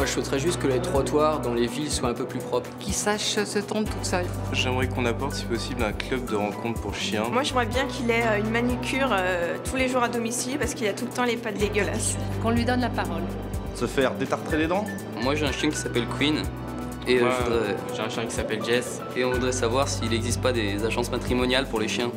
moi je souhaiterais juste que les trottoirs dans les villes soient un peu plus propres. Qu'ils sachent se tondre toute seule. J'aimerais qu'on apporte si possible un club de rencontres pour chiens. Moi j'aimerais bien qu'il ait une manucure tous les jours à domicile parce qu'il a tout le temps les pattes dégueulasses. Qu'on lui donne la parole. Se faire détartrer les dents. Moi j'ai un chien qui s'appelle Queen. Et j'ai un chien qui s'appelle Jess. Et on voudrait savoir s'il n'existe pas des agences matrimoniales pour les chiens.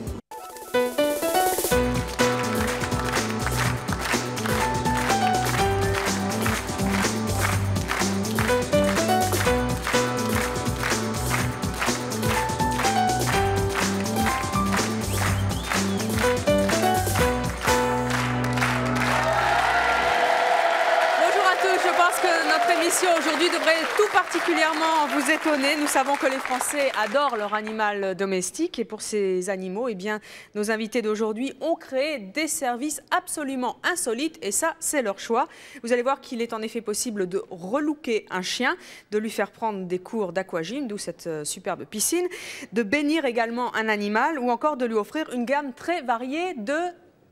Aujourd'hui devrait tout particulièrement vous étonner. Nous savons que les Français adorent leur animal domestique et pour ces animaux, eh bien, nos invités d'aujourd'hui ont créé des services absolument insolites et ça, c'est leur choix. Vous allez voir qu'il est en effet possible de relooker un chien, de lui faire prendre des cours d'aquagym, d'où cette superbe piscine, de bénir également un animal ou encore de lui offrir une gamme très variée de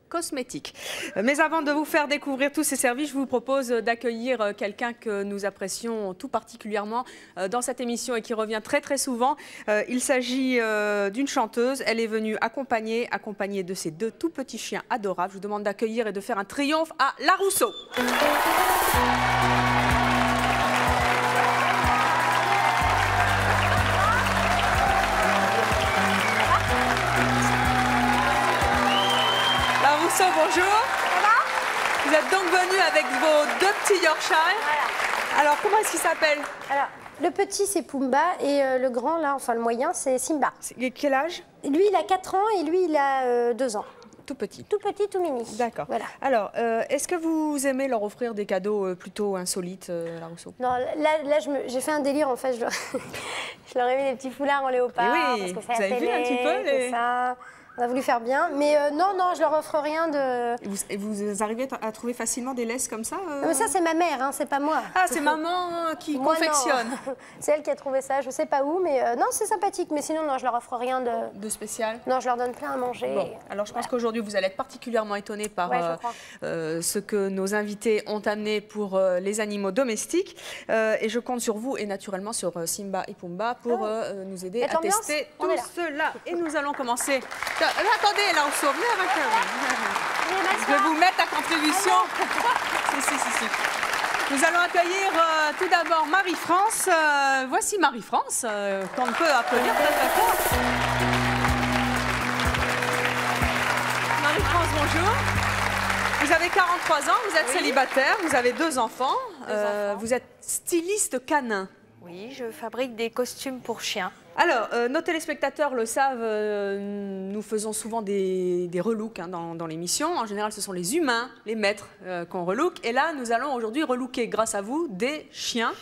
cosmétiques. Mais avant de vous faire découvrir tous ces services, je vous propose d'accueillir quelqu'un que nous apprécions tout particulièrement dans cette émission et qui revient très très souvent. Il s'agit d'une chanteuse. Elle est venue accompagnée de ses deux tout petits chiens adorables. Je vous demande d'accueillir et de faire un triomphe à La Rousseau. Bonjour. Vous êtes donc venu avec vos deux petits Yorkshire. Voilà. Alors, comment est-ce qu'il s'appelle? Alors, le petit, c'est Pumba et le grand, là, enfin le moyen, c'est Simba. Quel âge? Lui, il a 4 ans et lui, il a 2 ans. Tout petit. Tout petit, tout mini. D'accord. Voilà. Alors, est-ce que vous aimez leur offrir des cadeaux plutôt insolites, La Rousseau? Non, là j'ai fait un délire, en fait. Je leur ai mis des petits foulards en léopard. Oui, parce que vous avez vu un petit peu ça. On a voulu faire bien, mais non, je leur offre rien de... Et vous arrivez à trouver facilement des laisses comme ça Non, mais ça, c'est ma mère, hein, c'est pas moi. Ah, c'est maman qui confectionne. C'est elle qui a trouvé ça, je sais pas où, mais non, c'est sympathique. Mais sinon, non, je leur offre rien de spécial. Non, je leur donne plein à manger. Bon, alors je pense qu'aujourd'hui, vous allez être particulièrement étonnés par ce que nos invités ont amené pour les animaux domestiques. Et je compte sur vous et naturellement sur Simba et Pumba pour nous aider à tester tout cela. Et nous allons commencer... Attendez, La Rousseau, venez avec eux. Je vais vous mettre à contribution. Si. Nous allons accueillir tout d'abord Marie-France. Voici Marie-France, qu'on peut applaudir très très fort. Marie-France, bonjour. Vous avez 43 ans, vous êtes célibataire, vous avez 2 enfants. Vous êtes styliste canin. Oui, je fabrique des costumes pour chiens. Alors, nos téléspectateurs le savent, nous faisons souvent des relooks dans l'émission. En général, ce sont les humains, les maîtres qu'on relook. Et là, nous allons aujourd'hui relooker, grâce à vous, des chiens.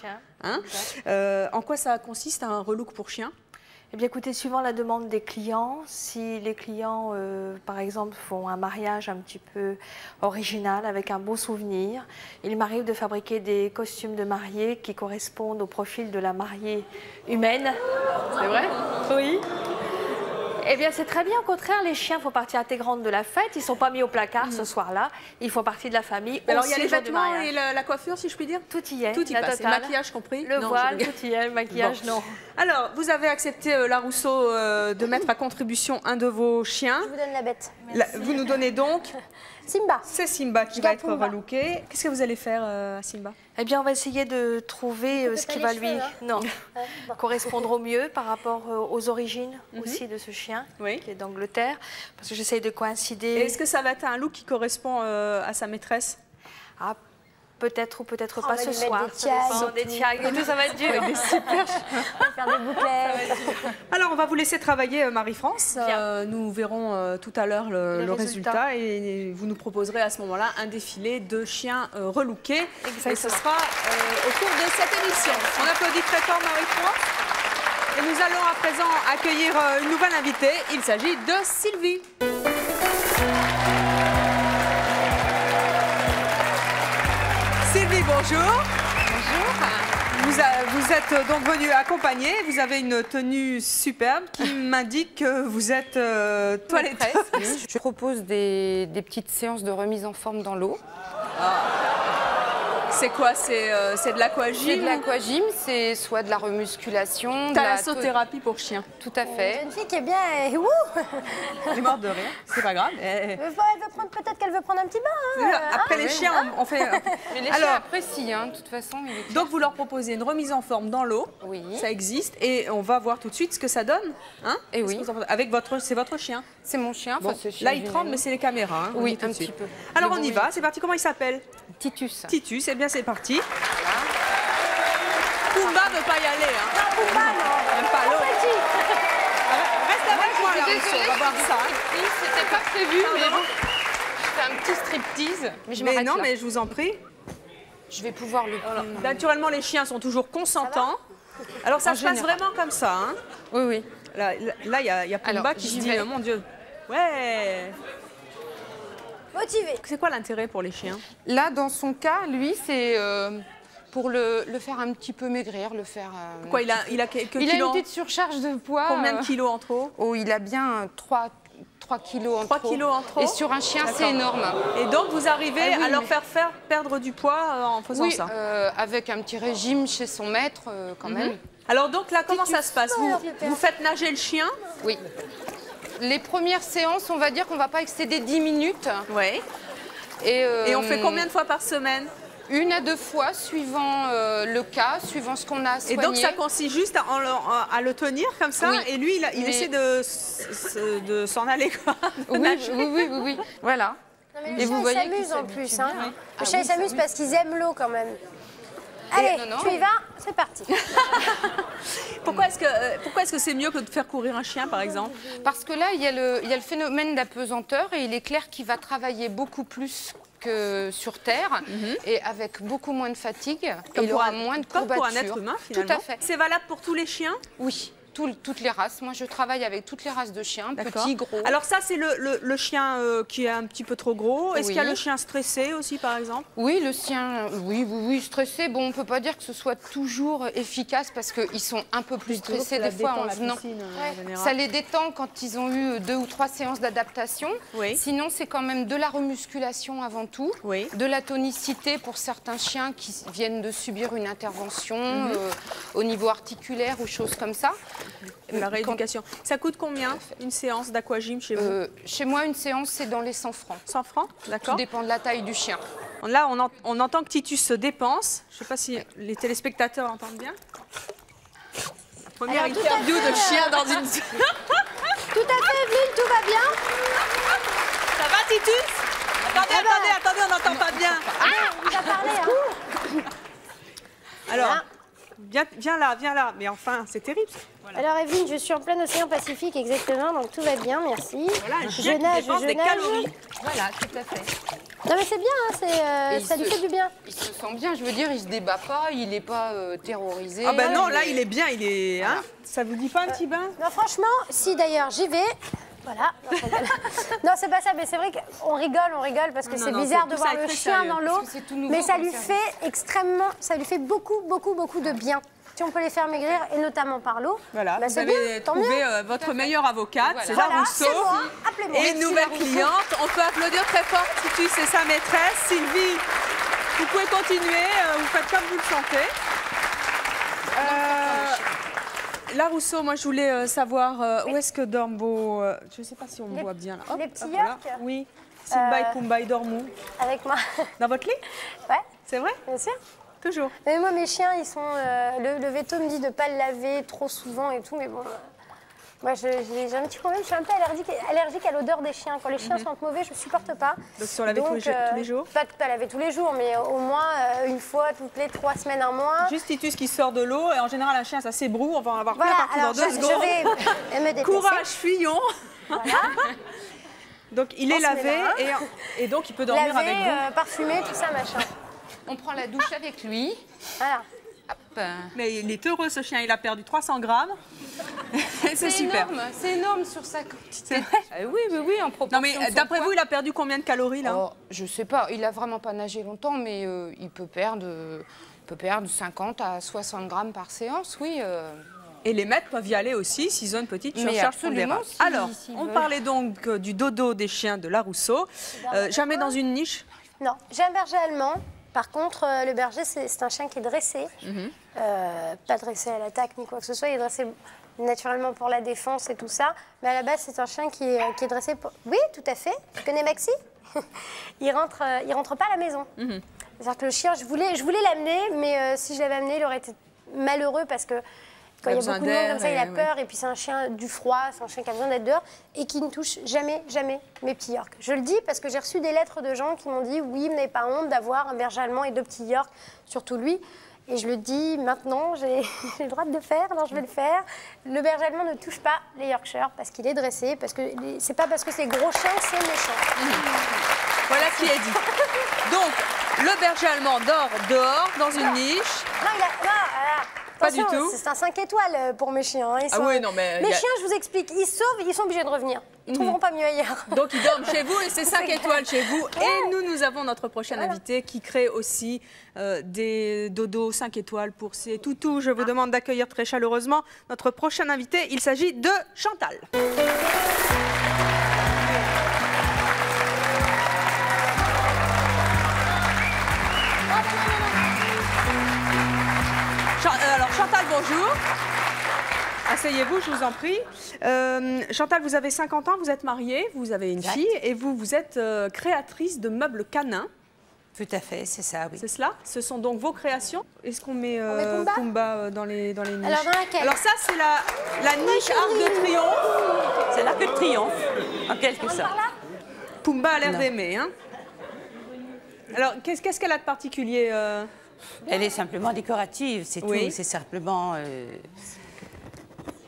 En quoi ça consiste, un relook pour chiens? Eh bien, écoutez, suivant la demande des clients, si les clients, par exemple, font un mariage un petit peu original, avec un beau souvenir, il m'arrive de fabriquer des costumes de mariée qui correspondent au profil de la mariée humaine. C'est vrai? Oui. Eh bien, c'est très bien. Au contraire, les chiens font partie intégrante de la fête. Ils ne sont pas mis au placard ce soir-là. Ils font partie de la famille. Alors, il y a les vêtements et la coiffure, si je puis dire? Tout y est. Tout y passe. Le maquillage compris? Le voile, tout y est. Le maquillage, non. Alors, vous avez accepté, La Rousseau, de mettre à contribution un de vos chiens. Je vous donne la bête. Vous nous donnez donc Simba. C'est Simba qui va être relooké. Qu'est-ce que vous allez faire à Simba? Eh bien, on va essayer de trouver ce qui va lui correspondre au mieux par rapport aux origines aussi de ce chien, qui est d'Angleterre, parce que j'essaye de coïncider. Est-ce que ça va être un look qui correspond à sa maîtresse? Peut-être ou peut-être pas ce soir. Des tiags et tout, ça va être dur. Des super. On va faire des bouclettes. Alors, on va vous laisser travailler, Marie-France. Nous verrons tout à l'heure le résultat et vous nous proposerez à ce moment-là un défilé de chiens relookés. Et ce sera au cours de cette émission. On applaudit très fort Marie-France. Et nous allons à présent accueillir une nouvelle invitée. Il s'agit de Sylvie. Sylvie, bonjour. Bonjour. Vous êtes donc venue accompagner. Vous avez une tenue superbe qui m'indique que vous êtes toiletteuse. Je propose des petites séances de remise en forme dans l'eau. C'est quoi? C'est de l'aquagym? C'est de l'aquagym, c'est soit de la remusculation, de la thalassothérapie pour chiens. Tout à fait. Une jeune fille qui est bien. Wouh. Elle est morte de rire, c'est pas grave. Elle veut prendre, peut-être qu'elle veut prendre un petit bain. Hein. Après les chiens, on fait. Mais les chiens apprécient, hein, de toute façon. Donc vous leur proposez une remise en forme dans l'eau. Oui. Ça existe et on va voir tout de suite ce que ça donne. Hein? Et oui. Avec c'est votre chien. C'est mon chien. Bon, là il tremble, mais c'est les caméras. Hein, oui, un petit peu. Alors on y va. C'est parti. Comment il s'appelle? Titus. Titus. Eh bien c'est parti. Voilà. Pumba ne veut pas y aller. Hein. Non, Pumba, non. Même pas l'eau. Reste avec moi là. On va voir ça. C'était pas prévu, mais bon. Je fais un petit striptease, mais je m'arrête là. Non, mais je vous en prie. Je vais pouvoir le prendre. Naturellement, les chiens sont toujours consentants. Alors ça se passe vraiment comme ça. Hein. Oui, oui. Là, il y a Pumba qui se dit, mon Dieu. Ouais. Motivé. C'est quoi l'intérêt pour les chiens? Là, dans son cas, lui, c'est pour le faire un petit peu maigrir, le faire... Pourquoi il a quelques kilos? Il a une petite surcharge de poids. Combien de kilos en trop? Oh, il a bien 3 kilos en 3 trop. kilos en trop. Et sur un chien, c'est énorme. Et donc, vous arrivez à leur faire perdre du poids en faisant ça? Avec un petit régime chez son maître, quand même. Alors donc là, comment ça se passe? Vous faites nager le chien? Oui. Les premières séances, on va dire qu'on ne va pas excéder 10 minutes. Oui. Et on fait combien de fois par semaine? 1 à 2 fois, suivant le cas, suivant ce qu'on a à soigner. Et donc ça consiste juste à le tenir comme ça, et lui, il essaie de s'en aller, quoi. Oui. Voilà. Non, mais le chat, il s'amuse en plus. Hein. Le chat, il s'amuse parce qu'ils aiment l'eau quand même. Allez, tu y vas, c'est parti. Pourquoi est-ce que c'est mieux que de faire courir un chien, par exemple? Parce que là, il y a le phénomène d'apesanteur et il est clair qu'il va travailler beaucoup plus que sur Terre et avec beaucoup moins de fatigue. Comme il aura moins de courbatures. Comme pour un être humain, finalement. Tout à fait. C'est valable pour tous les chiens? Oui. Toutes les races. Moi, je travaille avec toutes les races de chiens, petits, gros. Alors ça, c'est le chien qui est un petit peu trop gros. Est-ce qu'il y a le chien stressé aussi, par exemple? Oui, le chien, oui, stressé. Bon, on ne peut pas dire que ce soit toujours efficace parce qu'ils sont un peu plus stressés des fois en venant. Ça les détend quand ils ont eu 2 ou 3 séances d'adaptation. Oui. Sinon, c'est quand même de la remusculation avant tout, de la tonicité pour certains chiens qui viennent de subir une intervention au niveau articulaire ou choses comme ça. La rééducation. Ça coûte combien une séance d'aquagym chez vous? Chez moi, une séance, c'est dans les 100 francs. 100 francs, d'accord. Tout dépend de la taille du chien. Là, on entend que Titus se dépense. Je ne sais pas si les téléspectateurs entendent bien. La première interview de chien dans une... Tout à fait, Evelyne, tout va bien. Ça va, Titus? Attendez, on n'entend pas bien. Il va parler, hein. Alors... Viens là, mais enfin, c'est terrible. Voilà. Alors Evelyne, je suis en plein océan Pacifique, exactement, donc tout va bien, merci. Voilà, je nage. Des calories. Voilà, tout à fait. Non mais c'est bien, hein, ça lui fait du bien. Il se sent bien, je veux dire, il se débat pas, il n'est pas terrorisé. Ah ben non, là il est bien, hein. Ça vous dit pas un petit bain? Non franchement, si d'ailleurs j'y vais. Voilà. Non, c'est pas ça, mais c'est vrai qu'on rigole parce que c'est bizarre de voir le chien dans l'eau. Mais ça lui fait beaucoup de bien. Si on peut les faire maigrir, et notamment par l'eau. Voilà, vous avez trouvé votre meilleure avocate, c'est Larousseau. Et une nouvelle cliente. On peut applaudir très fort Titus et sa maîtresse. Sylvie, vous pouvez continuer, vous faites comme vous le sentez. Larousseau, moi je voulais savoir où est-ce que dorment vos... je ne sais pas si on me voit bien là. Les petits York. Oui, Simba et Pumba, ils dorment où? Avec moi. Dans votre lit? Ouais. C'est vrai? Bien sûr. Toujours. Mais moi, mes chiens, ils sont... le veto me dit de ne pas le laver trop souvent et tout, mais bon... Moi, j'ai un petit problème, je suis un peu allergique à l'odeur des chiens. Quand les chiens sentent mauvais, je ne supporte pas. Donc, si on lavait tous les jours? Pas laver tous les jours, mais au moins une fois toutes les 3 semaines, un mois. Juste Titus qui sort de l'eau, et en général, un chien, ça s'ébroue, on va en avoir plein voilà, partout dans 2 secondes. Je vais me déplacer. Courage, fuyons. Voilà. Donc, il est lavé, et donc il peut dormir avec vous. Parfumé, tout ça, machin. On prend la douche avec lui. Voilà. Hop. Mais il est heureux, ce chien, il a perdu 300 grammes. C'est super. C'est énorme sur sa quantité. Oui, en proportion. Non, mais d'après vous, il a perdu combien de calories là? Je sais pas, il a vraiment pas nagé longtemps, mais il peut perdre 50 à 60 grammes par séance, oui. Et les maîtres peuvent y aller aussi s'ils ont une petite surcharge pondérale. Alors, on parlait donc du dodo des chiens de Larousseau. Jamais dans une niche? Non, j'ai un berger allemand. Par contre, le berger, c'est un chien qui est dressé. Pas dressé à l'attaque ni quoi que ce soit. Il est dressé naturellement pour la défense et tout ça. Mais à la base, c'est un chien qui est dressé pour... Oui, tout à fait. Tu connais Maxi? Il rentre pas à la maison. C'est-à-dire que le chien, je voulais l'amener, mais si je l'avais amené, il aurait été malheureux parce que quand il y a beaucoup de monde comme ça, il a peur. Et puis c'est un chien du froid, c'est un chien qui a besoin d'être dehors et qui ne touche jamais, jamais mes petits Yorks. Je le dis parce que j'ai reçu des lettres de gens qui m'ont dit « Oui, vous n'avez pas honte d'avoir un berger allemand et 2 petits Yorks, surtout lui ». Et je le dis maintenant, j'ai le droit de le faire, alors je vais le faire. Le berger allemand ne touche pas les Yorkshire parce qu'il est dressé, parce que c'est pas parce que c'est gros chien que c'est méchant. Voilà qui est dit. Donc, le berger allemand dort dehors, dans une niche. Non, pas du tout. C'est un 5 étoiles pour mes chiens. Hein. Ah oui, non, mais... Mes chiens, je vous explique, ils sauvent, ils sont obligés de revenir. Ils ne trouveront pas mieux ailleurs. Donc, ils dorment chez vous et c'est 5 étoiles chez vous. Et nous avons notre prochaine invitée qui crée aussi des dodos 5 étoiles pour ses toutous. Je vous demande d'accueillir très chaleureusement notre prochaine invitée. Il s'agit de Chantal. Alors Chantal, bonjour. Asseyez-vous, je vous en prie. Chantal, vous avez 50 ans, vous êtes mariée, vous avez une fille et vous êtes créatrice de meubles canins. Tout à fait, c'est ça, oui. C'est cela? Ce sont donc vos créations? Est-ce qu'on met Pumba dans les niches? Alors, dans laquelle? Alors ça, c'est la niche Arc de Triomphe. C'est l'Arc de Triomphe, en quelque sorte. Pumba a l'air d'aimer, hein? Alors, qu'est-ce qu'elle a de particulier Elle est simplement décorative, c'est tout. C'est simplement...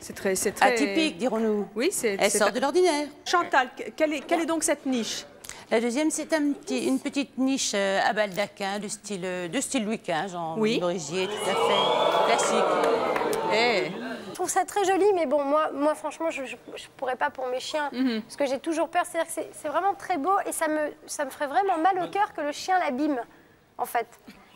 C'est très atypique, dirons-nous. Oui, elle sort de l'ordinaire. Chantal, quelle est donc cette niche? La deuxième, c'est une petite niche à baldaquin de style Louis XV, en merisier, tout à fait classique. Je trouve ça très joli, mais bon, moi franchement, je pourrais pas pour mes chiens, parce que j'ai toujours peur. C'est-à-dire que c'est vraiment très beau et ça me ferait vraiment mal au cœur que le chien l'abîme, en fait.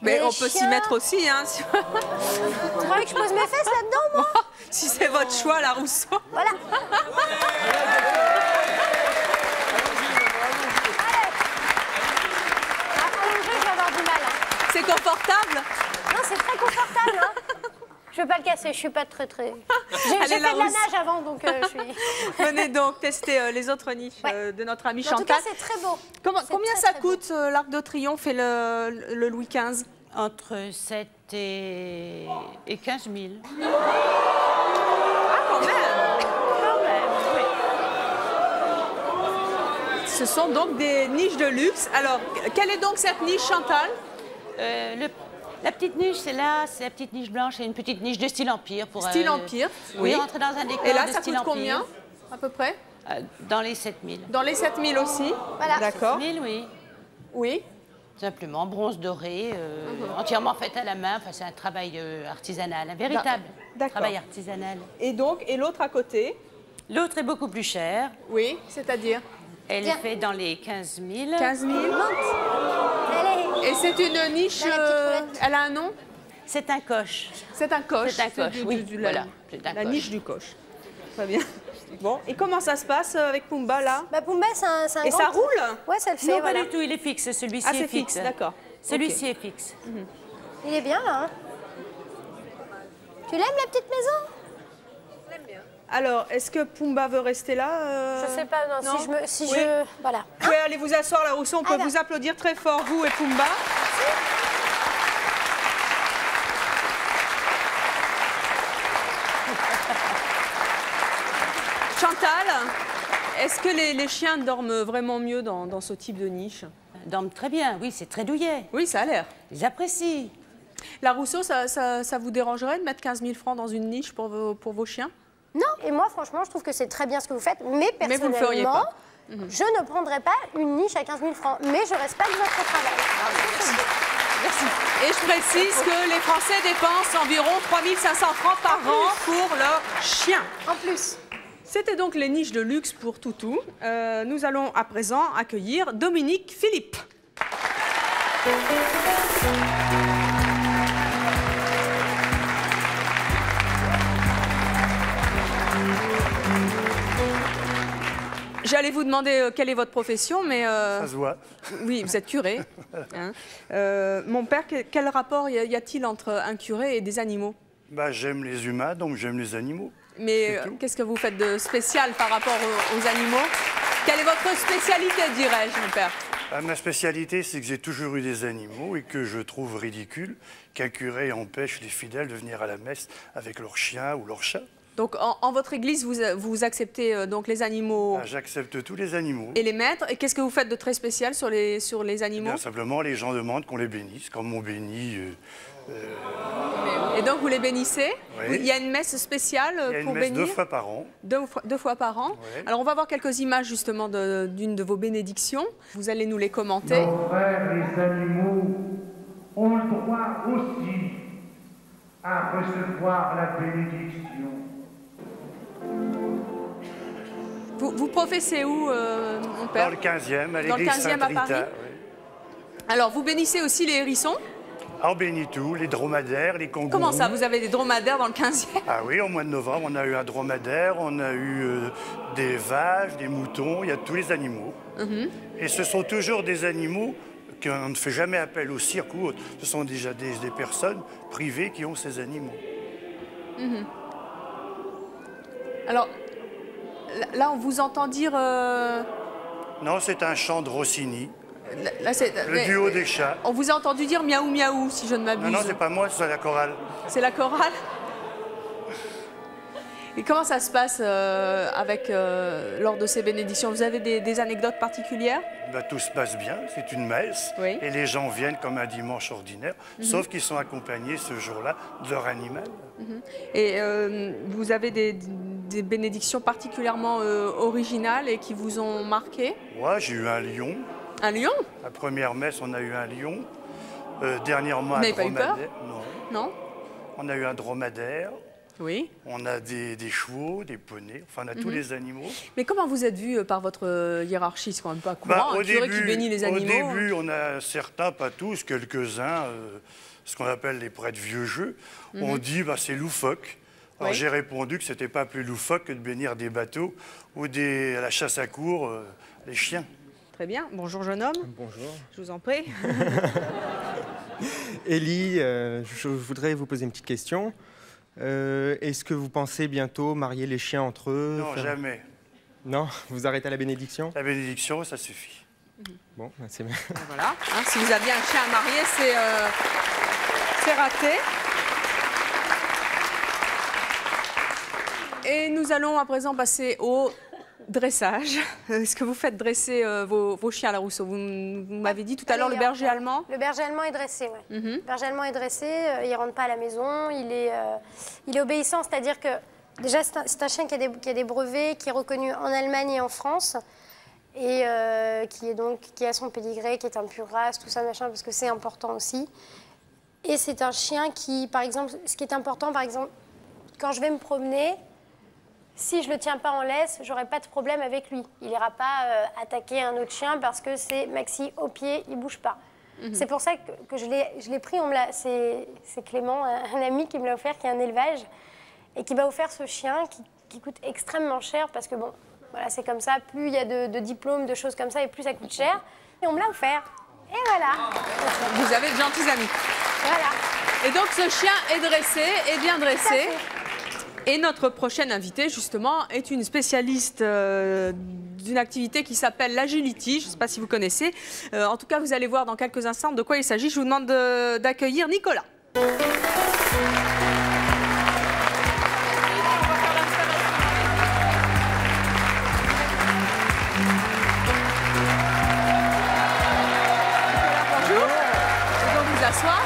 Mais on peut s'y mettre aussi, hein. Tu crois que je pose mes fesses là-dedans, moi? Si c'est votre choix, la Rousseau. Voilà. C'est confortable? Non, c'est très confortable. Hein. Je ne veux pas le casser, je suis pas très... J'ai fait de la nage avant, donc je suis... Venez donc tester les autres niches de notre amie Chantal. En tout cas, c'est très beau. Combien ça coûte l'Arc de Triomphe et le Louis XV? Entre 7 et 15 000. Ah, quand même! Oui. Ce sont donc des niches de luxe. Alors, quelle est donc cette niche, Chantal? La petite niche, c'est là, c'est la petite niche blanche et une petite niche de style Empire. Style Empire, oui. Rentrer dans un décor et là, de ça style coûte Empire. combien, à peu près? Dans les 7 000. Dans les 7 000 aussi? Voilà. D'accord. 7 000, oui. Oui. Simplement, bronze doré, entièrement fait à la main. Enfin, c'est un travail artisanal, un véritable travail artisanal. Et donc, et l'autre à côté? L'autre est beaucoup plus cher. Oui, c'est-à-dire? Elle est faite dans les 15 000. 15 000. Et c'est une niche, elle a un nom? C'est un coche. C'est un coche. C'est un coche, oui. Voilà, la niche du coche. Très bien. Bon, et comment ça se passe avec Pumba, là? Pumba, c'est un Et ça roule? Ouais, ça le fait, non, pas du tout, il est fixe, celui-ci est fixe. D'accord. Celui-ci est fixe. Il est bien, là. Hein. Tu l'aimes, la petite maison? Je l'aime bien. Alors, est-ce que Pumba veut rester là Je sais pas, non. Si oui. Voilà. Vous pouvez aller vous asseoir, la Rousseau, on peut vous applaudir très fort, vous et Pumba. Chantal, est-ce que les chiens dorment vraiment mieux dans ce type de niche? Ils dorment très bien, oui, c'est très douillet. Oui, ça a l'air. Ils apprécient. La Rousseau, ça vous dérangerait de mettre 15 000 francs dans une niche pour vos chiens? Non, et moi, franchement, je trouve que c'est très bien ce que vous faites, mais personnellement, mais vous le feriez pas. Je ne prendrais pas une niche à 15 000 francs, mais je respecte votre travail. Merci. Et je précise que les Français dépensent environ 3 500 francs par an pour leurs chiens. En plus. C'était donc les niches de luxe pour Toutou. Nous allons à présent accueillir Dominique Philippe. J'allais vous demander quelle est votre profession, mais... Ça se voit. Oui, vous êtes curé. Hein. Mon père, quel rapport y a-t-il entre un curé et des animaux? Bah, j'aime les humains, donc j'aime les animaux. Mais qu'est-ce que vous faites de spécial par rapport aux animaux? Quelle est votre spécialité, dirais-je, mon père? Ma spécialité, c'est que j'ai toujours eu des animaux et que je trouve ridicule qu'un curé empêche les fidèles de venir à la messe avec leur chien ou leur chat. Donc, en votre église, vous acceptez donc les animaux? J'accepte tous les animaux. Et les maîtres? Et qu'est-ce que vous faites de très spécial sur les animaux? Bien, simplement, les gens demandent qu'on les bénisse, comme on bénit... Et donc, vous les bénissez? Oui. Il y a une messe spéciale pour bénir? Il y a une messe 2 fois par an. Deux fois par an. Oui. Alors, on va voir quelques images, justement, d'une de vos bénédictions. Vous allez nous les commenter. Nos frères les animaux ont le droit aussi à recevoir la bénédiction. Vous professez où, mon père? Dans le 15e, à l'église Sainte-Rita. Alors, vous bénissez aussi les hérissons? On bénit tout, les dromadaires, les kangourous. Comment ça, vous avez des dromadaires dans le 15e? Ah oui, au mois de novembre, on a eu un dromadaire, on a eu des vaches, des moutons, il y a tous les animaux. Et ce sont toujours des animaux qu'on ne fait jamais appel au cirque ou autre. Ce sont déjà des personnes privées qui ont ces animaux. Alors, là, on vous entend dire... Non, c'est un chant de Rossini. Là, le duo des chats. On vous a entendu dire miaou miaou, si je ne m'abuse. Non, c'est pas moi, c'est la chorale. C'est la chorale? Et comment ça se passe lors de ces bénédictions? Vous avez des anecdotes particulières? Tout se passe bien, c'est une messe. Oui. Et les gens viennent comme un dimanche ordinaire, sauf qu'ils sont accompagnés ce jour-là de leur animal. Et vous avez des bénédictions particulièrement originales et qui vous ont marqué? Moi, j'ai eu un lion. Un lion? La première messe, on a eu un lion. Dernièrement, un dromadaire. Vous n'avez pas eu peur? Non. On a eu un dromadaire. Oui. On a des chevaux, des poneys, enfin on a tous les animaux. Mais comment vous êtes vu par votre hiérarchie? C'est quand même pas courant, un curé qui bénit les animaux. Au début, on a certains, pas tous, quelques-uns, ce qu'on appelle les prêtres vieux jeux, on dit c'est loufoque. Alors j'ai répondu que c'était pas plus loufoque que de bénir des bateaux ou à la chasse à courre, les chiens. Très bien. Bonjour jeune homme. Bonjour. Je vous en prie. Élie, je voudrais vous poser une petite question. Est-ce que vous pensez bientôt marier les chiens entre eux? Non, jamais. Non? Vous arrêtez à la bénédiction? La bénédiction, ça suffit. Bon, c'est bien. Voilà. Si vous aviez un chien à marier, c'est raté. Et nous allons à présent passer au dressage. Est-ce que vous faites dresser vos chiens à la Rousseau? Vous m'avez dit tout à l'heure le berger allemand? Le berger allemand est dressé, oui. Le berger allemand est dressé, il ne rentre pas à la maison, il est obéissant, c'est-à-dire que déjà c'est un chien qui a des brevets, qui est reconnu en Allemagne et en France, et qui a son pédigré, qui est un pur race, tout ça, machin, parce que c'est important aussi. Et c'est un chien qui, par exemple, ce qui est important, par exemple, quand je vais me promener, si je ne le tiens pas en laisse, je n'aurai pas de problème avec lui. Il n'ira pas attaquer un autre chien parce que c'est Maxi au pied, il ne bouge pas. C'est pour ça que je l'ai pris. C'est Clément, un ami qui me l'a offert, qui a un élevage, et qui m'a offert ce chien qui coûte extrêmement cher parce que, bon, voilà, c'est comme ça. Plus il y a de diplômes, de choses comme ça, et plus ça coûte cher. Et on me l'a offert. Et voilà. Vous avez de gentils amis. Voilà. Et donc, ce chien est dressé, est bien dressé. Et notre prochaine invitée, justement, est une spécialiste d'une activité qui s'appelle l'agility. Je ne sais pas si vous connaissez. En tout cas, vous allez voir dans quelques instants de quoi il s'agit. Je vous demande d'accueillir Nicolas. Bonjour. Vous pouvez vous asseoir.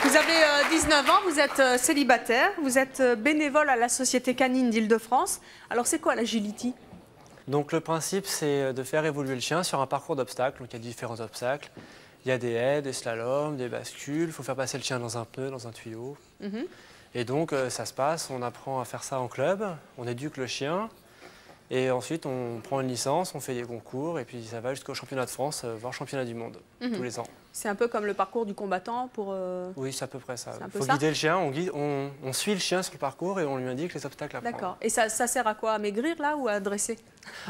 Vous avez 19 ans, vous êtes célibataire, vous êtes bénévole à la Société canine d'Île-de-France. Alors c'est quoi l'agility? Donc le principe c'est de faire évoluer le chien sur un parcours d'obstacles. Donc il y a différents obstacles. Il y a des haies, des slaloms, des bascules. Il faut faire passer le chien dans un pneu, dans un tuyau. Et donc ça se passe, on apprend à faire ça en club, on éduque le chien. Et ensuite, on prend une licence, on fait des concours, et puis ça va jusqu'au championnat de France, voire championnat du monde, tous les ans. C'est un peu comme le parcours du combattant pour... Oui, c'est à peu près ça. Il faut guider le chien, on suit le chien sur le parcours et on lui indique les obstacles à prendre. D'accord. Et ça sert à quoi? À maigrir, là, ou à dresser?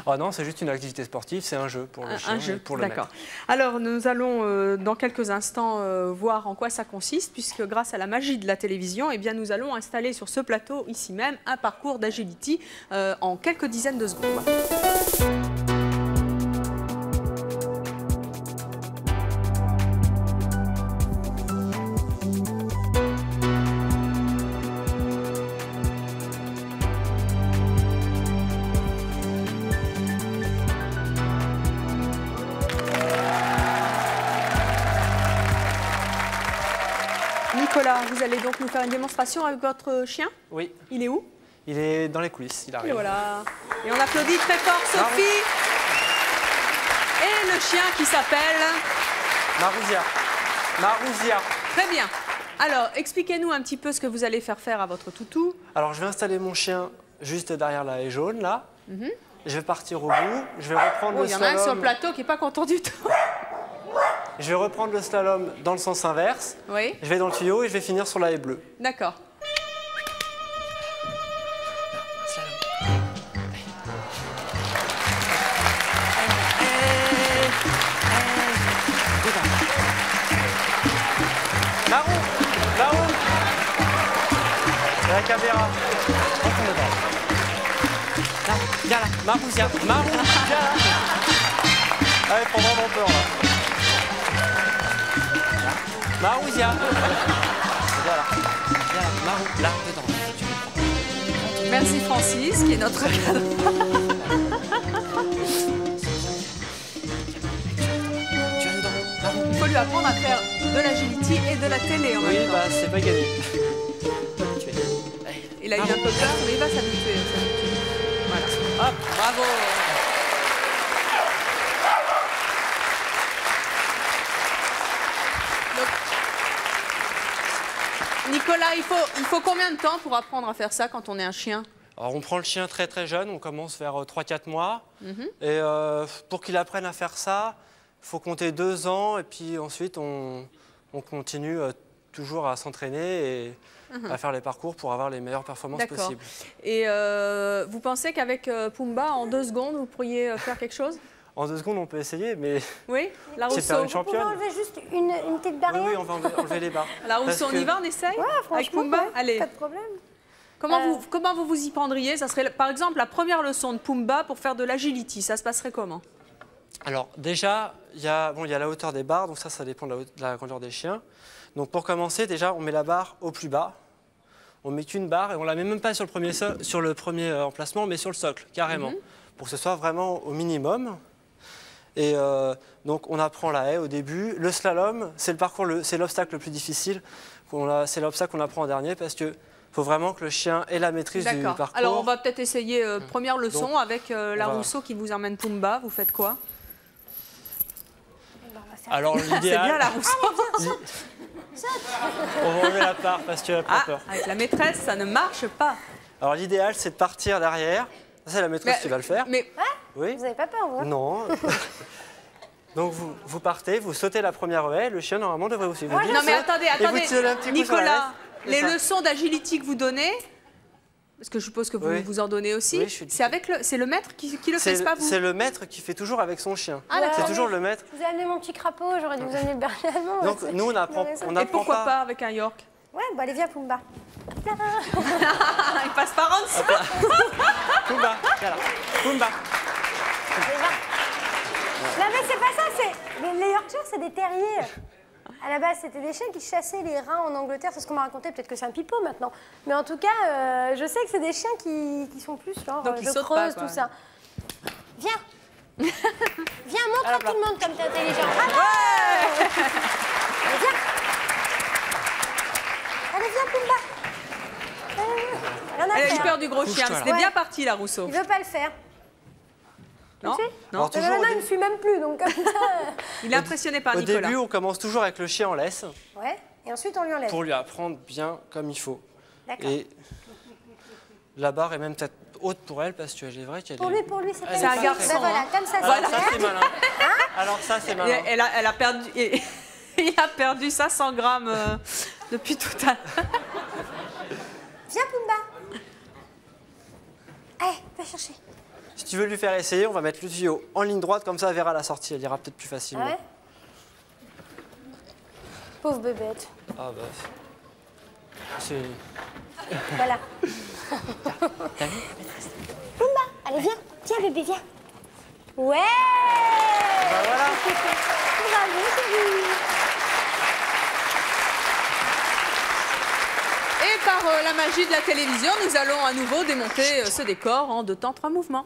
Oh non, c'est juste une activité sportive, c'est un jeu pour le chien et pour le maître. D'accord. Alors, nous allons dans quelques instants voir en quoi ça consiste, puisque grâce à la magie de la télévision, eh bien, nous allons installer sur ce plateau, ici même, un parcours d'agility en quelques dizaines de secondes. Nicolas, vous allez donc nous faire une démonstration avec votre chien? Oui. Il est où? Il est dans les coulisses, il arrive. Et voilà. Et on applaudit très fort Sophie. Et le chien qui s'appelle Maruzia. Maruzia. Très bien. Alors, expliquez-nous un petit peu ce que vous allez faire à votre toutou. Alors, je vais installer mon chien juste derrière la haie jaune, là. Je vais partir au bout. Je vais reprendre le slalom. Il y en a un sur le plateau qui n'est pas content du tout. Je vais reprendre le slalom dans le sens inverse. Oui. Je vais dans le tuyau et je vais finir sur la haie bleue. D'accord. Marou, Marou. La caméra. Retourne dedans. Là, viens là. Marou, viens. Marou, viens là. Ah, elle prend vraiment peur là. Marou, viens. Voilà. Viens là. Marou, là, dedans. Merci Francis, qui est notre... Il faut lui apprendre à faire de l'agility et de la télé en même temps. Oui, bah c'est pas gagné. Il a eu un peu peur, mais il va s'habituer. Voilà. Hop, bravo. Donc, Nicolas, il faut combien de temps pour apprendre à faire ça quand on est un chien? Alors on prend le chien très très jeune, on commence vers 3-4 mois. Et pour qu'il apprenne à faire ça, il faut compter 2 ans et puis ensuite on continue toujours à s'entraîner et à faire les parcours pour avoir les meilleures performances possibles. Et vous pensez qu'avec Pumba, en 2 secondes, vous pourriez faire quelque chose? En 2 secondes, on peut essayer, mais oui, la Rousseau. C'est faire une championne. On va enlever juste une petite barrière. Oui, on va enlever les barres. La Rousseau, on y va, on essaye? Ouais, franchement, avec Pumba, ouais, allez. Pas de problème. Comment vous y prendriez? Ça serait par exemple la première leçon de Pumba pour faire de l'agility. Ça se passerait comment? Alors déjà, il y a la hauteur des barres, donc ça dépend de la grandeur des chiens. Donc pour commencer, déjà, on met la barre au plus bas. On met qu'une barre et on la met même pas sur le premier emplacement, mais sur le socle, carrément, pour que ce soit vraiment au minimum. Et donc on apprend la haie au début. Le slalom, c'est l'obstacle le plus difficile. C'est l'obstacle qu'on apprend en dernier parce que il faut vraiment que le chien ait la maîtrise du parcours. Alors on va peut-être essayer première leçon donc, avec la Rousseau qui vous emmène Pumba. Vous faites quoi? Alors l'idéal... C'est bien la Rousseau. On va enlever la part parce qu'elle prend peur. Avec la maîtresse, ça ne marche pas. Alors l'idéal, c'est de partir derrière. C'est la maîtresse qui va le faire. Mais oui. Vous n'avez pas peur, vous? Non. Donc vous partez, vous sautez la première haie, le chien normalement devrait vous suivre. Non mais attendez, Nicolas, les leçons d'agility que vous donnez, parce que je suppose que vous vous en donnez aussi, c'est le maître qui le fait, c'est pas vous? C'est le maître qui fait toujours avec son chien. Ah, c'est toujours le maître. Vous avez amené mon petit crapaud, j'aurais dû vous amener le berger allemand. Donc nous on apprend Et pourquoi pas avec un York? Ouais, bah allez viens Pumba. Il passe par en dessous. Pumba, voilà. Pumba. Non mais c'est pas ça, les Yorkshire c'est des terriers. À la base c'était des chiens qui chassaient les rats en Angleterre, c'est ce qu'on m'a raconté, peut-être que c'est un pipeau maintenant. Mais en tout cas, je sais que c'est des chiens qui sont plus genre donc, je creuse, tout ça. Viens. Viens, montre à tout le monde comme t'es intelligent. Ouais. Viens. Allez, viens, Pumba. Elle a eu peur du gros chien. C'était bien parti, la Rousseau. Il veut pas le faire. Non. Non. Maintenant, il ne suit même plus. Donc, il est impressionné par Nicolas. Au début, on commence toujours avec le chien en laisse. Ouais. Et ensuite, on lui enlève. Pour lui apprendre bien comme il faut. D'accord. Et la barre est même peut-être haute pour elle parce qu'elle est vraie qu'elle est... Pour lui, c'est un garçon. Ben voilà, comme ça, voilà, ça c'est malin. Alors ça, c'est malin. Elle a perdu... Il a perdu 500 grammes depuis tout à l'heure. Viens, Pumba. Allez, va chercher. Si tu veux lui faire essayer, on va mettre le tuyau en ligne droite, comme ça elle verra la sortie, elle ira peut-être plus facilement. Ah ouais? Pauvre bébête. Ah bah... C'est... Voilà. T'as vu? Pumba, allez viens, tiens bébé, viens. Ouais. Bah voilà. Bravo, chérie. Et par la magie de la télévision, nous allons à nouveau démonter ce décor en 2 temps 3 mouvements.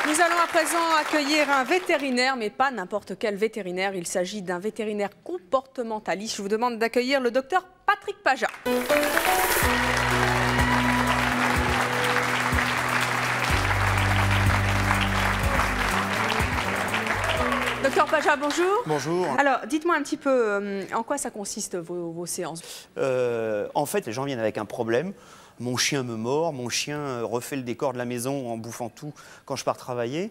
Nous allons à présent accueillir un vétérinaire, mais pas n'importe quel vétérinaire. Il s'agit d'un vétérinaire comportementaliste. Je vous demande d'accueillir le docteur Patrick Pajat. Docteur Pajat, bonjour. Bonjour. Alors, dites-moi un petit peu en quoi ça consiste vos séances. En fait, les gens viennent avec un problème. Mon chien me mord, mon chien refait le décor de la maison en bouffant tout quand je pars travailler.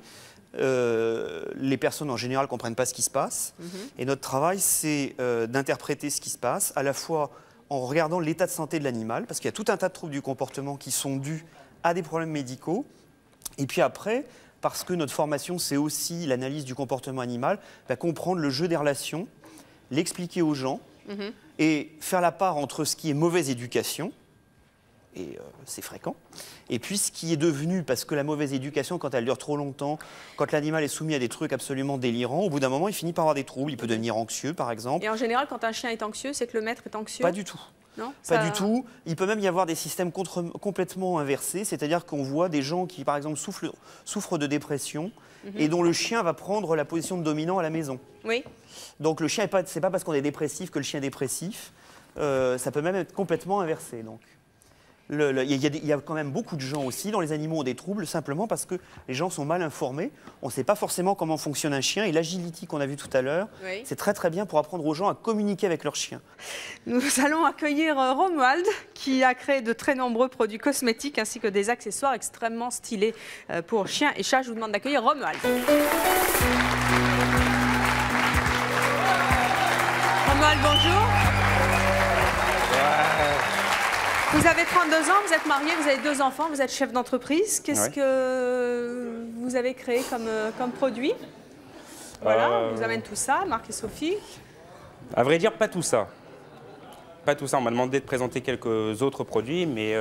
Les personnes en général ne comprennent pas ce qui se passe. Et notre travail, c'est d'interpréter ce qui se passe, à la fois en regardant l'état de santé de l'animal, parce qu'il y a tout un tas de troubles du comportement qui sont dus à des problèmes médicaux. Et puis après, parce que notre formation, c'est aussi l'analyse du comportement animal, comprendre le jeu des relations, l'expliquer aux gens et faire la part entre ce qui est mauvaise éducation, et c'est fréquent, et puis ce qui est devenu, parce que la mauvaise éducation, quand elle dure trop longtemps, quand l'animal est soumis à des trucs absolument délirants, au bout d'un moment, il finit par avoir des troubles, il peut devenir anxieux, par exemple. Et en général, quand un chien est anxieux, c'est que le maître est anxieux? Pas du tout. Non, pas du tout. Il peut même y avoir des systèmes complètement inversés, c'est-à-dire qu'on voit des gens qui, par exemple, souffrent de dépression et dont le chien va prendre la position de dominant à la maison. Oui. Donc le chien, c'est pas parce qu'on est dépressif que le chien est dépressif, ça peut même être complètement inversé. Donc. Il y a quand même beaucoup de gens aussi, dont les animaux ont des troubles, simplement parce que les gens sont mal informés. On ne sait pas forcément comment fonctionne un chien. Et l'agility qu'on a vu tout à l'heure, c'est très très bien pour apprendre aux gens à communiquer avec leur chien. Nous allons accueillir Romuald, qui a créé de très nombreux produits cosmétiques ainsi que des accessoires extrêmement stylés pour chiens et chats. Je vous demande d'accueillir Romuald. Romuald, bonjour. Vous avez 32 ans, vous êtes marié, vous avez 2 enfants, vous êtes chef d'entreprise. Qu'est-ce que vous avez créé comme produit? Voilà, on vous amène tout ça, Marc et Sophie. À vrai dire, pas tout ça. Pas tout ça. On m'a demandé de présenter quelques autres produits, mais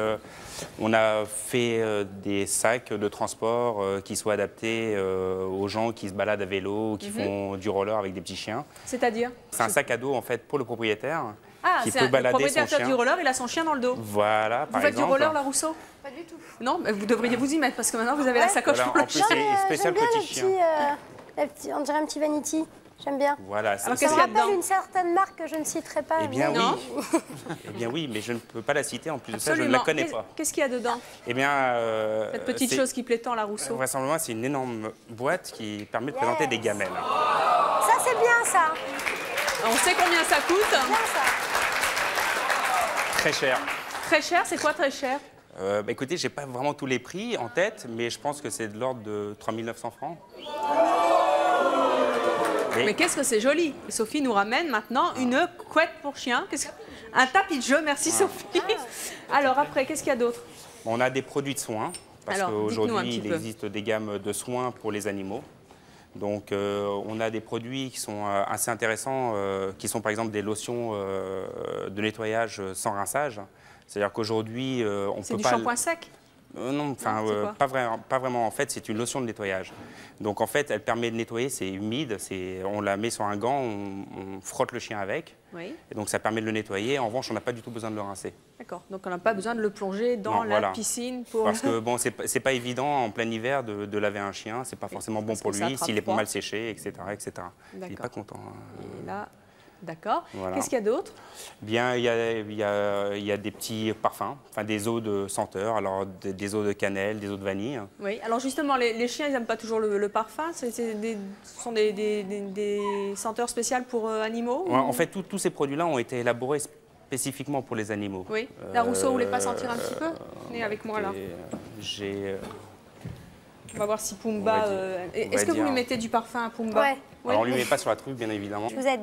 on a fait des sacs de transport qui soient adaptés aux gens qui se baladent à vélo, qui font du roller avec des petits chiens. C'est-à-dire? C'est un sac à dos en fait pour le propriétaire. Ah, c'est le propriétaire du roller, il a son chien dans le dos. Voilà, par exemple. Vous faites du roller, la Rousseau? Pas du tout. Non, mais vous devriez vous y mettre parce que maintenant vous avez la sacoche pour le chien. En plus, c'est spécial petit chien. On dirait un petit vanity. J'aime bien. Voilà, ça me rappelle une certaine marque que je ne citerai pas. Eh bien oui. Eh bien oui, mais je ne peux pas la citer. En plus de ça, je ne la connais pas. Qu'est-ce qu'il y a dedans? Eh bien, cette petite chose qui plaît tant, la Rousseau. Vraisemblablement, c'est une énorme boîte qui permet de présenter des gamelles. Ça, c'est bien, ça. On sait combien ça coûte? C'est bien, ça. Très cher. Très cher, c'est quoi très cher? Écoutez, je n'ai pas vraiment tous les prix en tête, mais je pense que c'est de l'ordre de 3 900 francs. Mais qu'est-ce que c'est joli. Sophie nous ramène maintenant une couette pour chien. Un tapis de jeu, merci Sophie. Alors après, qu'est-ce qu'il y a d'autre? On a des produits de soins, parce qu'aujourd'hui, il existe des gammes de soins pour les animaux. Donc on a des produits qui sont assez intéressants, qui sont par exemple des lotions de nettoyage sans rinçage. C'est-à-dire qu'aujourd'hui, on peut pas... C'est du shampoing sec? Non, enfin, pas vraiment. En fait, c'est une lotion de nettoyage. Donc, en fait, elle permet de nettoyer, c'est humide, on la met sur un gant, on frotte le chien avec. Oui. Et donc, ça permet de le nettoyer. En revanche, on n'a pas du tout besoin de le rincer. D'accord. Donc, on n'a pas besoin de le plonger dans la piscine pour... Parce que, bon, c'est pas évident en plein hiver de laver un chien. C'est pas forcément bon pour lui, s'il est pas mal séché, etc. etc. Il n'est pas content. Et là... D'accord. Voilà. Qu'est-ce qu'il y a d'autre? Bien, il y a des petits parfums, enfin des eaux de senteur, alors des eaux de cannelle, des eaux de vanille. Oui, alors justement, les chiens, ils n'aiment pas toujours le parfum. Ce sont des senteurs spéciales pour animaux? Ouais, en fait, tous ces produits-là ont été élaborés spécifiquement pour les animaux. Oui. La Rousseau, vous voulez pas sentir un petit peu? Venez avec moi, là. On va voir si Pumba... Est-ce que vous lui mettez du parfum à Pumba? Ouais. Alors, on ne lui met pas sur la truffe, bien évidemment. Je vous aide.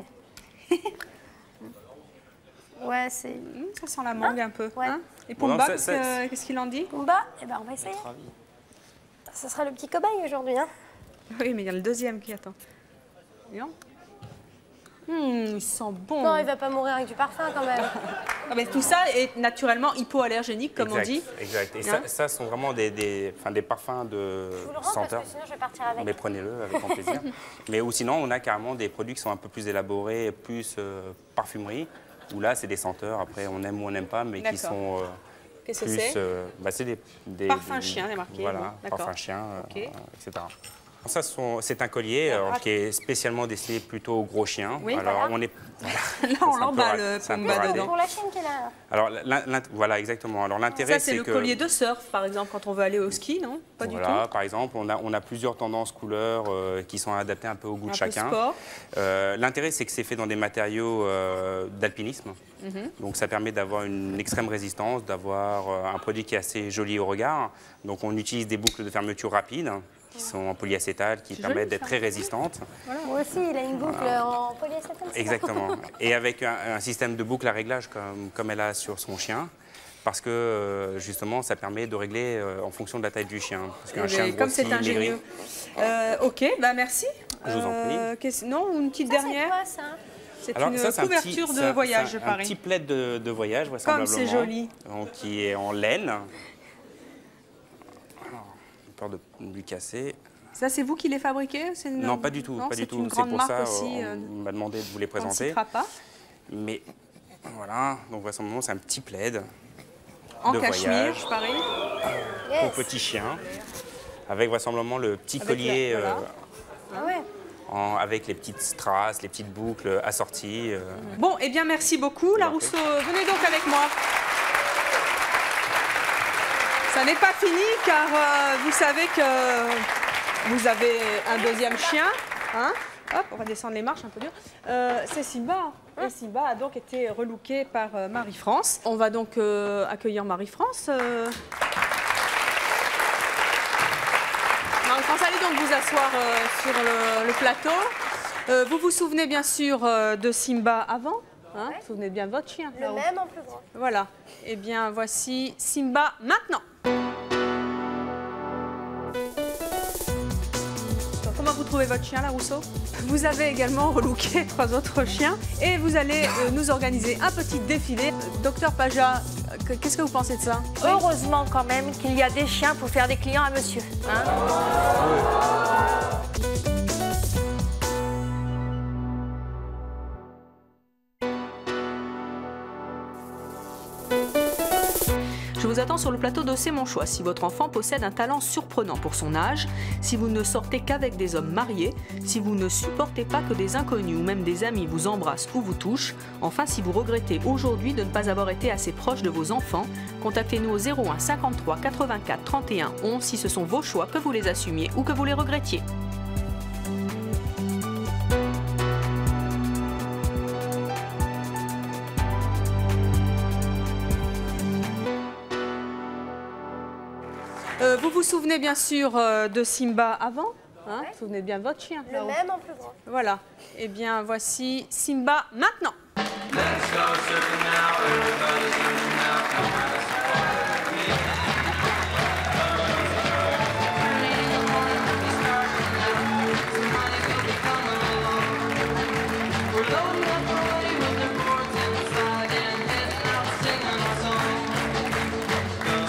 Ouais, c'est... Ça sent la mangue un peu. Ouais. Hein? Et Pumba, qu'est-ce qu'il en dit? Pumba, eh ben, on va essayer. Ça sera le petit cobaye aujourd'hui. Hein. Oui, mais il y a le deuxième qui attend. Voyons. Il sent bon. Non, il va pas mourir avec du parfum quand même. Ah, mais tout ça est naturellement hypoallergénique, comme on dit. Exact. Et ça sont vraiment des parfums de senteur. Sinon, je vais partir avec. Mais prenez-le avec grand plaisir. Mais ou sinon, on a carrément des produits qui sont un peu plus élaborés, plus parfumerie, où là, c'est des senteurs. Après, on aime ou on n'aime pas, mais qui sont Qu'est-ce plus... que c'est des parfums chiens, c'est marqué. Voilà, bon, parfums chiens, etc. Ça, c'est un collier qui est spécialement destiné plutôt aux gros chiens. Oui, alors, voilà. on est... Là, on l'emballe, Pumba, dedans. Pour la chienne qui est là. Alors, voilà, exactement. Alors, l'intérêt, c'est que... Ça, c'est le collier de surf, par exemple, quand on veut aller au ski, non? Pas du tout. Voilà, par exemple, on a plusieurs tendances couleurs qui sont adaptées un peu au goût de chacun. L'intérêt, c'est que c'est fait dans des matériaux d'alpinisme. Donc, ça permet d'avoir une extrême résistance, d'avoir un produit qui est assez joli au regard. Donc, on utilise des boucles de fermeture rapides qui sont en polyacétal, qui permettent d'être très résistantes. Voilà. Moi aussi, il a une boucle en polyacétal. Exactement. Et avec un système de boucle à réglage comme elle a sur son chien, parce que justement, ça permet de régler en fonction de la taille du chien. Parce qu'un chien comme c'est ingénieux. Ok, bah merci. Je vous en prie. Non, une petite dernière. C'est une couverture de voyage, je parie. Un petit plaid de voyage, vraisemblablement. Comme c'est joli. Donc, qui est en laine. Peur de lui casser. Ça, c'est vous qui les fabriquez? Non, pas du tout. Non, pas du tout. C'est pour ça on m'a demandé de vous les présenter. On ne citera pas. Mais voilà, donc vraisemblablement, c'est un petit plaid en de cachemire, voyage je parie. Pour petit chien, avec vraisemblablement le petit collier avec les petites strass, les petites boucles assorties. Bon, eh bien, merci beaucoup. La Rousseau, venez donc avec moi. Ça n'est pas fini car vous savez que vous avez un deuxième chien. Hein? Hop, on va descendre les marches un peu dur. C'est Simba. Et Simba a donc été relooké par Marie-France. On va donc accueillir Marie-France. Marie-France, allez donc vous asseoir sur le plateau. Vous vous souvenez bien sûr de Simba avant? Hein? Vous vous souvenez bien de votre chien? Le même en plus grand. Voilà. Eh bien, voici Simba maintenant. Comment vous trouvez votre chien, la Rousseau? Vous avez également relooké 3 autres chiens et vous allez nous organiser un petit défilé. Docteur Paja, qu'est-ce que vous pensez de ça? Heureusement quand même qu'il y a des chiens pour faire des clients à monsieur. Hein? Je vous attends sur le plateau de C'est mon choix. Si votre enfant possède un talent surprenant pour son âge, si vous ne sortez qu'avec des hommes mariés, si vous ne supportez pas que des inconnus ou même des amis vous embrassent ou vous touchent, enfin si vous regrettez aujourd'hui de ne pas avoir été assez proche de vos enfants, contactez-nous au 01 53 84 31 11 si ce sont vos choix, que vous les assumiez ou que vous les regrettiez. Vous vous souvenez bien sûr de Simba avant, hein? Vous vous souvenez bien de votre chien? Le même en plus grand. Voilà. Eh bien, voici Simba maintenant.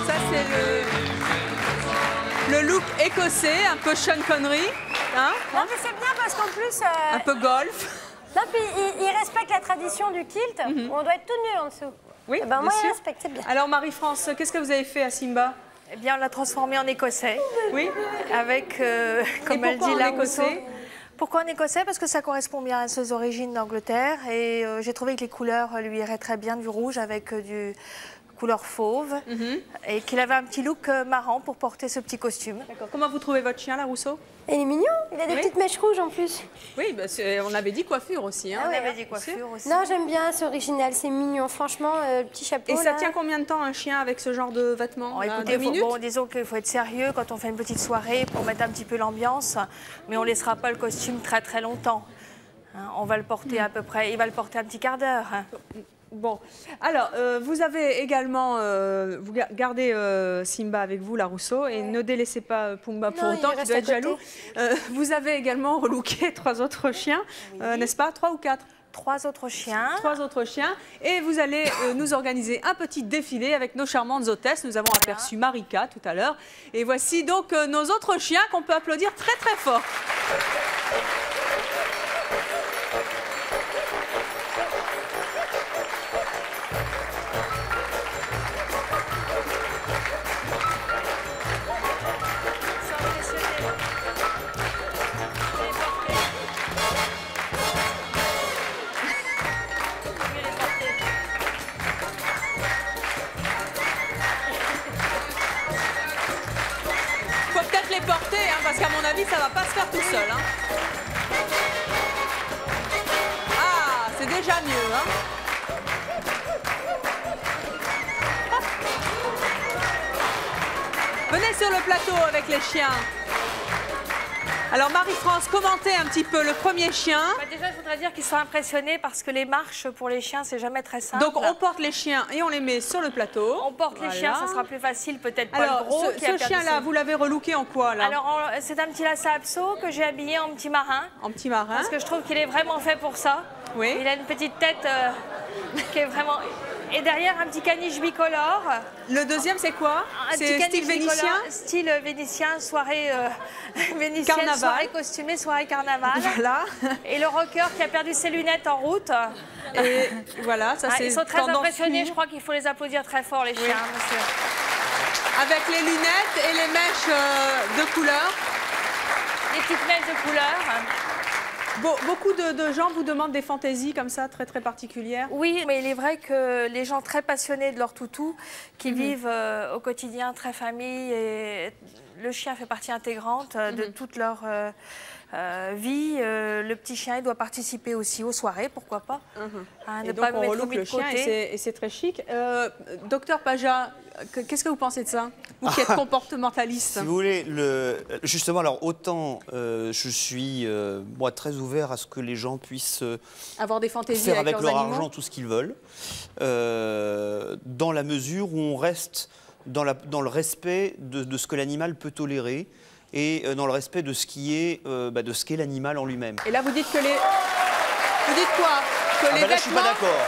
Ça, c'est le look écossais, un peu Sean Connery. Hein? Non, mais c'est bien parce qu'en plus... un peu golf. Non, puis il respecte la tradition du kilt. On doit être tout nu en dessous. Oui, ben, moi, sûr. il respecte, c'est bien. Alors, Marie-France, qu'est-ce que vous avez fait à Simba? Eh bien, on l'a transformé en écossais. Oui. Avec, comme elle dit, la Rousseau. Pourquoi en écossais? Parce que ça correspond bien à ses origines d'Angleterre et j'ai trouvé que les couleurs lui iraient très bien, du rouge avec du couleur fauve et qu'il avait un petit look marrant pour porter ce petit costume. D'accord. Comment vous trouvez votre chien, la Rousseau? Il est mignon, il a des petites mèches rouges en plus. Oui, bah on avait dit coiffure aussi. Hein. On avait dit coiffure aussi. Non, j'aime bien, c'est original, c'est mignon. Franchement, le petit chapeau. Et ça tient combien de temps un chien avec ce genre de vêtements? Écoutez, disons qu'il faut être sérieux quand on fait une petite soirée pour mettre un petit peu l'ambiance, mais on ne laissera pas le costume très très longtemps. Hein, on va le porter à peu près, il va le porter un petit quart d'heure. Hein. Bon, alors, vous avez également, vous gardez Simba avec vous, la Rousseau, et ne délaissez pas Pumba pour autant, qui doit être jaloux. Vous avez également relooké 3 autres chiens, n'est-ce pas? 3 ou 4? 3 autres chiens. 3 autres chiens. Et vous allez nous organiser un petit défilé avec nos charmantes hôtesses. Nous avons aperçu Marika tout à l'heure. Et voici donc nos autres chiens qu'on peut applaudir très très fort. Porter, hein, parce qu'à mon avis, ça va pas se faire tout seul. Hein. Ah, c'est déjà mieux. Hein. Venez sur le plateau avec les chiens. Alors Marie-France, commentez un petit peu le premier chien. Déjà, je voudrais dire qu'ils sont impressionnés parce que les marches pour les chiens, c'est jamais très simple. Donc on porte les chiens et on les met sur le plateau. On porte les chiens, ça sera plus facile, peut-être pas le gros. Ce chien-là, vous l'avez relooké en quoi là? Alors c'est un petit Lhasa Apso que j'ai habillé en petit marin. En petit marin. Parce que je trouve qu'il est vraiment fait pour ça. Oui. Il a une petite tête qui est vraiment... Et derrière, un petit caniche bicolore. Le deuxième, c'est quoi? C'est style vénitien? Style vénitien, soirée vénitienne, carnaval. Soirée costumée, soirée carnaval. Voilà. Et le rocker qui a perdu ses lunettes en route. Et voilà, ça c'est ils sont très impressionnés, je crois qu'il faut les applaudir très fort, les chiens, monsieur. Avec les lunettes et les mèches de couleur. Les petites mèches de couleur. Beaucoup de gens vous demandent des fantaisies comme ça, très très particulières. Oui, mais il est vrai que les gens très passionnés de leur toutou, qui vivent au quotidien très famille, et le chien fait partie intégrante de toute leur vie. Le petit chien, il doit participer aussi aux soirées, pourquoi pas. Hein, et donc on relook le chien et c'est très chic. Docteur Paja, qu'est-ce que vous pensez de ça? Vous qui êtes comportementaliste. Si vous voulez, justement, alors autant je suis moi très ouvert à ce que les gens puissent avoir des fantaisies faire avec leur animaux. argent tout ce qu'ils veulent, dans la mesure où on reste dans le respect de ce que l'animal peut tolérer et dans le respect de ce qui est l'animal en lui-même. Et là, vous dites que les... Vous dites quoi? Que les là, vêtements... je suis pas d'accord.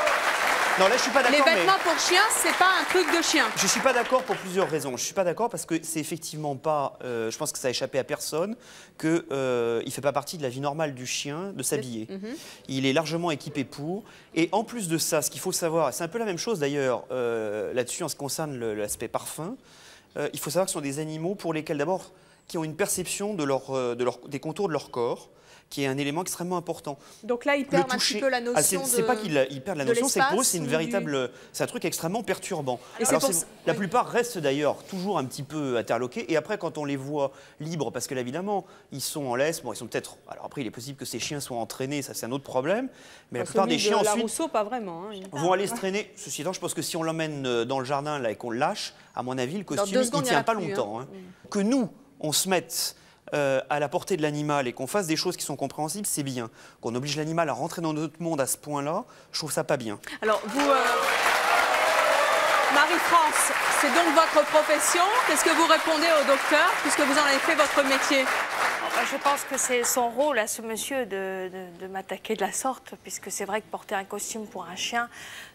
Non, là, je suis pas d'accord. Les vêtements pour chien, c'est pas un truc de chien. Je suis pas d'accord pour plusieurs raisons. Je suis pas d'accord parce que c'est effectivement pas. Je pense que ça a échappé à personne que il fait pas partie de la vie normale du chien de s'habiller. Il est largement équipé pour. Et en plus de ça, ce qu'il faut savoir, c'est un peu la même chose d'ailleurs là-dessus en ce qui concerne l'aspect parfum. Il faut savoir que ce sont des animaux pour lesquels d'abord qui ont une perception des contours de leur corps, qui est un élément extrêmement important. Donc là, ils perdent un petit peu la notion c'est pas qu'ils perdent la notion, c'est que pour eux, c'est une véritable... C'est un truc extrêmement perturbant. Alors, la plupart restent d'ailleurs toujours un petit peu interloqués. Et après, quand on les voit libres, parce que là, évidemment, ils sont en laisse, bon, ils sont peut-être... Alors après, il est possible que ces chiens soient entraînés, ça c'est un autre problème. Mais la plupart des chiens, ensuite, Rousseau, pas vraiment, hein, vont aller se traîner. Ceci étant, je pense que si on l'emmène dans le jardin là, et qu'on le lâche, à mon avis, le costume, il ne tient pas longtemps. Hein. Que nous, on se mette... à la portée de l'animal et qu'on fasse des choses qui sont compréhensibles, c'est bien. Qu'on oblige l'animal à rentrer dans notre monde à ce point-là, je trouve ça pas bien. Alors, vous, Marie-France, c'est donc votre profession. Qu'est-ce que vous répondez au docteur, puisque vous en avez fait votre métier? Je pense que c'est son rôle à ce monsieur de m'attaquer de la sorte, puisque c'est vrai que porter un costume pour un chien,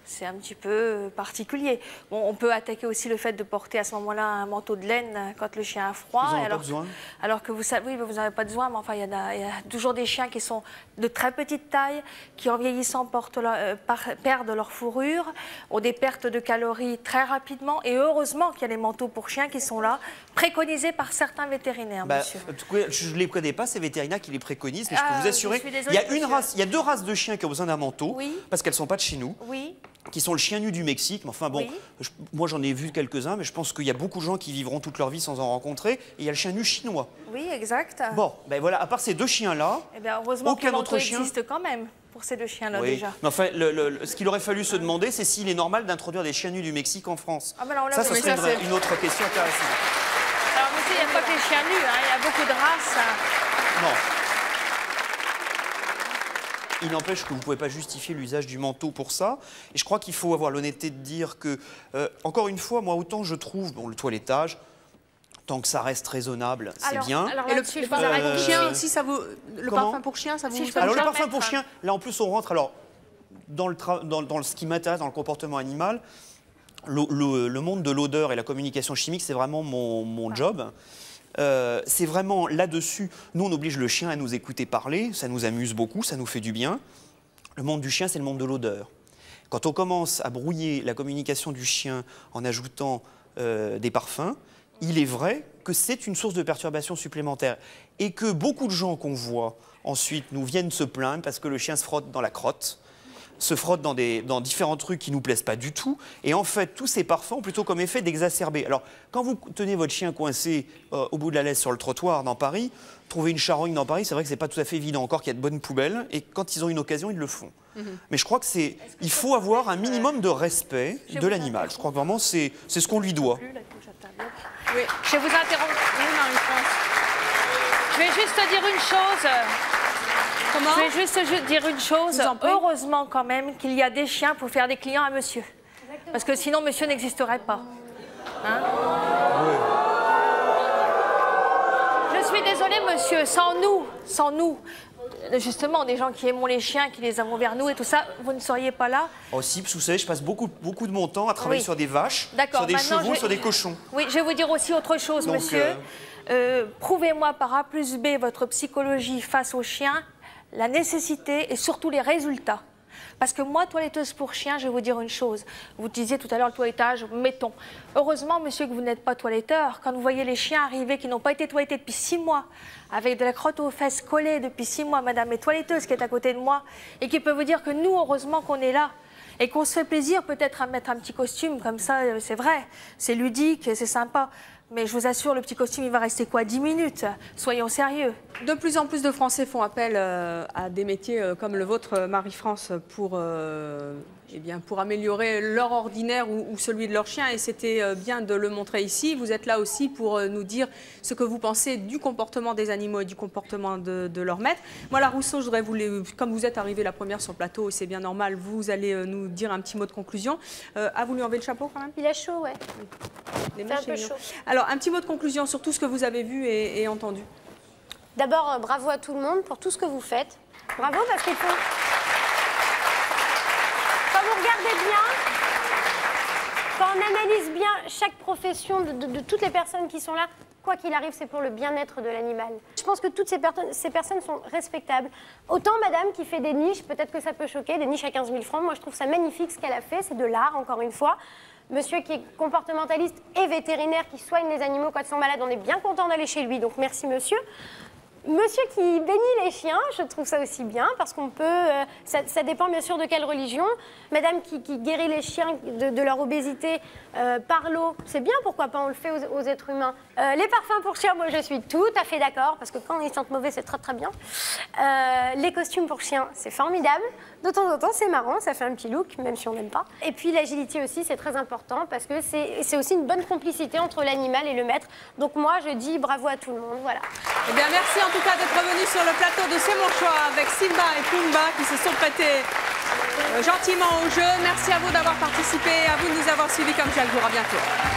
c'est un petit peu particulier. Bon, on peut attaquer aussi le fait de porter à ce moment-là un manteau de laine quand le chien a froid. Vous n'en avez pas besoin. Alors que vous savez, oui, vous n'en avez pas besoin, mais enfin, il y a toujours des chiens qui sont de très petite taille, qui en vieillissant perdent leur fourrure, ont des pertes de calories très rapidement. Et heureusement qu'il y a des manteaux pour chiens qui sont là, préconisés par certains vétérinaires, monsieur. Je ne les connais pas, ces vétérinaires qui les préconisent, mais je peux vous assurer, il y a deux races de chiens qui ont besoin d'un manteau, parce qu'elles ne sont pas de chez nous. Oui. Qui sont le chien nu du Mexique. Mais enfin bon, moi j'en ai vu quelques-uns, mais je pense qu'il y a beaucoup de gens qui vivront toute leur vie sans en rencontrer. Et il y a le chien nu chinois. Oui, exact. Bon, ben voilà, à part ces deux chiens-là, heureusement aucun autre chien existe quand même pour ces deux chiens-là déjà. Mais enfin, ce qu'il aurait fallu se demander, c'est s'il est normal d'introduire des chiens nus du Mexique en France. Ah, alors là, ça serait une autre question intéressante. Alors monsieur, il n'y a pas que les chiens nus, hein, il y a beaucoup de races. Non. Il n'empêche que vous ne pouvez pas justifier l'usage du manteau pour ça. Et je crois qu'il faut avoir l'honnêteté de dire que, encore une fois, moi, autant je trouve, bon, le toilettage, tant que ça reste raisonable, c'est bien. Et le parfum pour chien aussi, ça vous... Le parfum pour chien, ça vous... Alors, le parfum pour chien, là, en plus, on rentre... Alors, dans ce qui m'intéresse, dans le comportement animal, le monde de l'odeur et la communication chimique, c'est vraiment mon job. C'est vraiment là-dessus, nous on oblige le chien à nous écouter parler, ça nous amuse beaucoup, ça nous fait du bien. Le monde du chien, c'est le monde de l'odeur. Quand on commence à brouiller la communication du chien en ajoutant des parfums, il est vrai que c'est une source de perturbation supplémentaire et que beaucoup de gens qu'on voit ensuite nous viennent se plaindre parce que le chien se frotte dans la crotte, se frotte dans différents trucs qui ne nous plaisent pas du tout. Et en fait, tous ces parfums ont plutôt comme effet d'exacerber. Alors, quand vous tenez votre chien coincé au bout de la laisse sur le trottoir dans Paris, trouver une charogne dans Paris, c'est vrai que ce n'est pas tout à fait évident. Encore qu'il y a de bonnes poubelles. Et quand ils ont une occasion, ils le font. Mais je crois que il faut avoir un minimum de respect de l'animal. Je crois que vraiment, c'est ce qu'on lui doit. Oui. Je vais vous interrompre. Je vais juste dire une chose. Comment ? Je vais juste dire une chose. Heureusement quand même qu'il y a des chiens pour faire des clients à monsieur. Exactement. Parce que sinon, monsieur n'existerait pas. Hein ? Oui. Je suis désolée, monsieur, sans nous, justement, des gens qui aiment les chiens, qui les avons vers nous et tout ça, vous ne seriez pas là. Oh si, vous savez, je passe beaucoup de mon temps à travailler sur des vaches, sur des chevaux, sur des cochons. Oui, je vais vous dire aussi autre chose, donc, monsieur. Prouvez-moi par A plus B votre psychologie face aux chiens, la nécessité et surtout les résultats. Parce que moi, toiletteuse pour chien, je vais vous dire une chose. Vous disiez tout à l'heure le toilettage, mettons. Heureusement, monsieur, que vous n'êtes pas toiletteur. Quand vous voyez les chiens arriver qui n'ont pas été toilettés depuis 6 mois, avec de la crotte aux fesses collée depuis 6 mois, madame est toiletteuse qui est à côté de moi, et qui peut vous dire que nous, heureusement qu'on est là, et qu'on se fait plaisir peut-être à mettre un petit costume comme ça, c'est vrai, c'est ludique, c'est sympa. Mais je vous assure, le petit costume, il va rester quoi, 10 minutes? Soyons sérieux. De plus en plus de Français font appel à des métiers comme le vôtre, Marie-France, pour améliorer leur ordinaire ou celui de leur chien. Et c'était bien de le montrer ici. Vous êtes là aussi pour nous dire ce que vous pensez du comportement des animaux et du comportement de leur maître. Moi, la Rousseau, je voudrais comme vous êtes arrivée la première sur le plateau, c'est bien normal, vous allez nous dire un petit mot de conclusion. Vous lui enlevez le chapeau quand même? Il est chaud, ouais. C'est un peu chaud. Alors, un petit mot de conclusion sur tout ce que vous avez vu et entendu. D'abord, bravo à tout le monde pour tout ce que vous faites. Bravo parce qu'il faut... Quand vous regardez bien, quand on analyse bien chaque profession de toutes les personnes qui sont là, quoi qu'il arrive, c'est pour le bien-être de l'animal. Je pense que toutes ces personnes sont respectables. Autant madame qui fait des niches, peut-être que ça peut choquer, des niches à 15 000 francs. Moi, je trouve ça magnifique ce qu'elle a fait, c'est de l'art, encore une fois. Monsieur qui est comportementaliste et vétérinaire, qui soigne les animaux quand ils sont malades, on est bien content d'aller chez lui, donc merci monsieur. Monsieur qui bénit les chiens, je trouve ça aussi bien, parce qu'on peut... ça dépend bien sûr de quelle religion. Madame qui guérit les chiens de leur obésité par l'eau, c'est bien, pourquoi pas, on le fait aux êtres humains. Les parfums pour chiens, moi je suis tout à fait d'accord, parce que quand ils sentent mauvais, c'est très très bien. Les costumes pour chiens, c'est formidable. De temps en temps, c'est marrant, ça fait un petit look, même si on n'aime pas. Et puis l'agilité aussi, c'est très important, parce que c'est aussi une bonne complicité entre l'animal et le maître. Donc moi, je dis bravo à tout le monde, voilà. Eh bien, merci en tout cas d'être venu sur le plateau de C'est mon choix avec Simba et Pumba qui se sont prêtés gentiment au jeu. Merci à vous d'avoir participé, à vous de nous avoir suivis comme chaque jour. À bientôt.